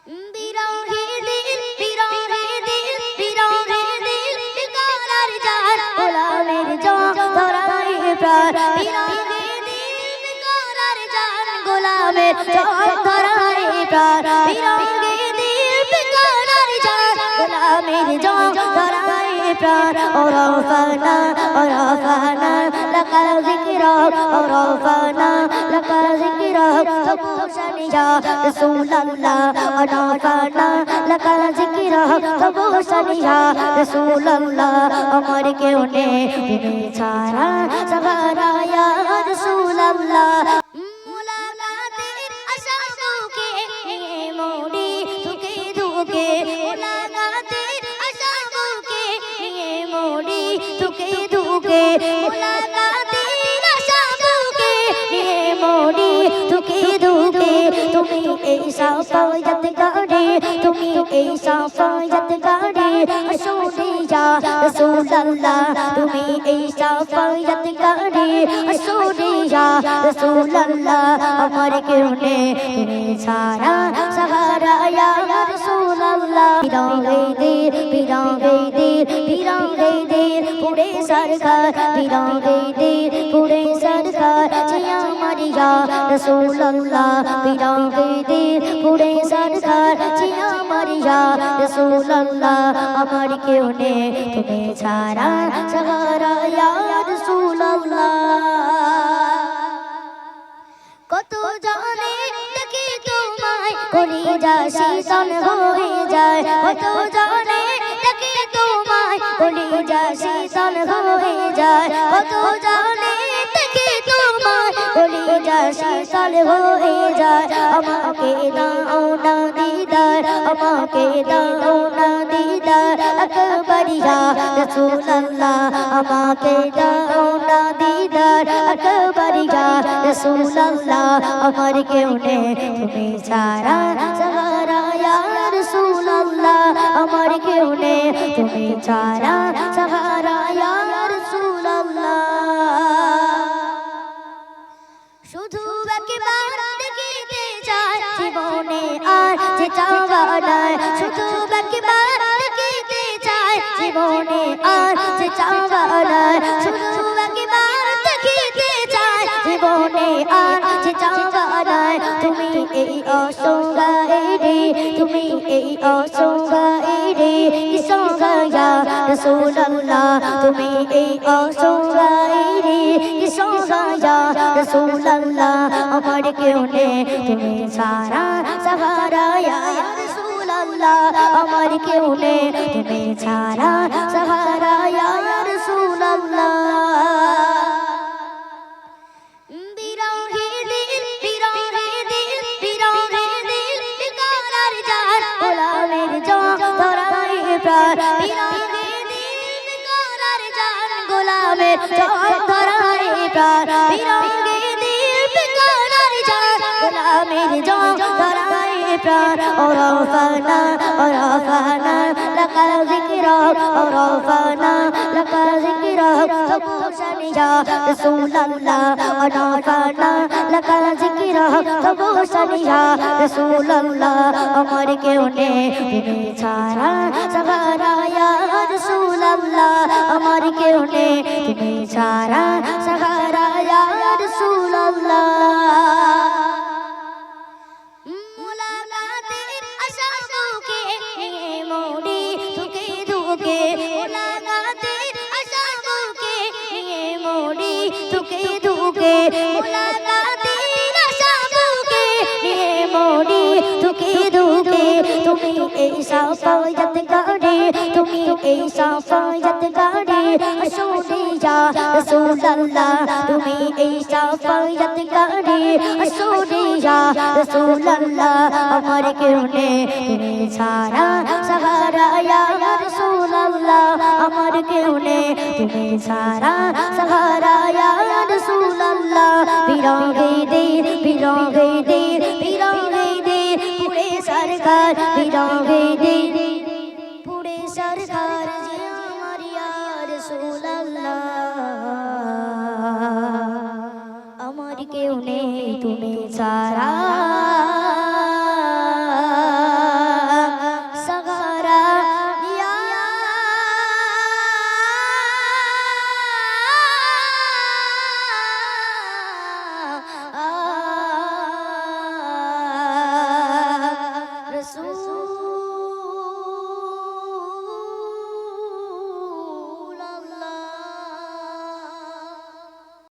বিরহে দিল বিরহে দিল বিরহে দিল বিকারার জান গোলামের জান ধরাই প্রাণ বিরহে দিল বিকারার জান গোলামের জান ধরাই প্রাণ বিরহে দিল বিকারার জান গোলামের জান ধরাই প্রাণ ওরাফানা ওরাফানা লাকা যিকরাক ওরাফানা লাকা যিকরাক তবুশানিয়া রাসূলুল্লাহ ওরাফানা লাকা যিকরাক তবুশানিয়া রাসূলুল্লাহ আমার কেউ নেই তুমি ছাড়া সাহারা ইয়া রাসূলুল্লাহ মুলাকাতের আশা বুকে নিয়ে মরি ধুকে ধুকে মুলাকাতের আশা বুকে নিয়ে মরি ধুকে ধুকে মুলাকাতের আশা বুকে নিয়ে মরি ধুকে ধুকে তুমি এই সাফায়াত গাড়ি তুমি এই সাফায়াত গাড়ি আসুরিয়া রাসূলুল্লাহ তুমি এই সাফায়াত গাড়ি আসুরিয়া রাসূলুল্লাহ আমার কেউ নেই তুমি ছাড়া সাহারা ইয়া রাসূলুল্লাহ বিরহে দিল বিরহে দিল বিরহে দিল পুরে সরকার বিরহে দিল পুরে সরকার জিয়া মারিয়া রাসূলুল্লাহ বিরহে দিল পুরে সরকার জিয়া মারিয়া রাসূলুল্লাহ আমার কেউ নেই তুমি ছাড়া সাহারা ইয়া রাসূলুল্লাহ কত জানে দেখি তোমায় কলিজা শীতল হয়ে যায় কত জানে দেখি তোমায় কলিজা শীতল হয়ে যায় কত জানে দেখি তোমায় কলিজা শীতল হয়ে যায় আমাকে দাও না দিদার আমাকে দাও না দিদার আকবরিয়া রাসূলুল্লাহ আমাকে দাও না দিদার আকবরিয়া রাসূলুল্লাহ আমার কেউ নেই তুমি ছাড়া সাহারা ইয়া রাসূলুল্লাহ আমার কেউ নেই তুমি ছাড়া সাহারা ইয়া রাসূলুল্লাহ শুধু একবার দেখিতে চাই জীবনে আর যে চাওয়া নাই শুধু একবার দেখিতে চাই জীবনে আর যে চাওয়া নাই শুধু একবার দেখিতে চাই জীবনে আর যে চাওয়া নাই তুমি এই অসংজ্ঞায় রে তুমি এই অসংজ্ঞায় রে ইসংজ্ঞা রাসূলুল্লাহ তুমি এই অসংজ্ঞায় রে ইসংজ্ঞা রাসূলুল্লাহ আমার কেউ নেই তুমি ছাড়া সাহারা ইয়া রাসূলুল্লাহ আমার কেউ নেই তুমি ছাড়া সাহারা ইয়া রাসূলুল্লাহ বিরহে দিল বিরহে দিল বিরহে দিল বিকারার জান গোলামের জান ধরাই প্রাণ বিরহে দিল বিকারার জান গোলামের জান ধরাই প্রাণ বিরহে দিল বিকারার জান গোলামের জান ধরাই প্রাণ ওরাফানা ওরাফানা লাকা যিকরাক ওরাফানা লাকা যিকরাক তবুশানিয়া রাসূলুল্লাহ ওরাফানা লাকা যিকরাক তবুশানিয়া রাসূলুল্লাহ আমার কেউ নেই তুমি ছাড়া সাহারা ইয়া রাসূলুল্লাহ আমার কেউ নেই তুমি ছাড়া সাহারা ইয়া রাসূলুল্লাহ মুলাকাতের আশা বুকে নিয়ে মরি ধুকে ধুকে মুলাকাতের আশা বুকে নিয়ে মরি ধুকে ধুকে মুলাকাতের আশা বুকে নিয়ে মরি ধুকে ধুকে তুমি এই সাফায়াত গাড়ি তুমি এই সাফায়াত গাড়ি আসুরিয়া রাসূলুল্লাহ তুমি এই সাফায়াত গাড়ি আসুরিয়া রাসূলুল্লাহ আমার কেউ নেই তুমি ছাড়া সাহারা ইয়া রাসূলুল্লাহ আমার কেউ নেই তুমি ছাড়া সাহারা ইয়া রাসূলুল্লাহ বিরহে দিল বিরহে দিল বিরহে দিল পুরে সরকার বিরহে দিল পুরে সরকার যে আমার ইয়া রাসূলুল্লাহ আমার কেউ নেই তুমি ছাড়া।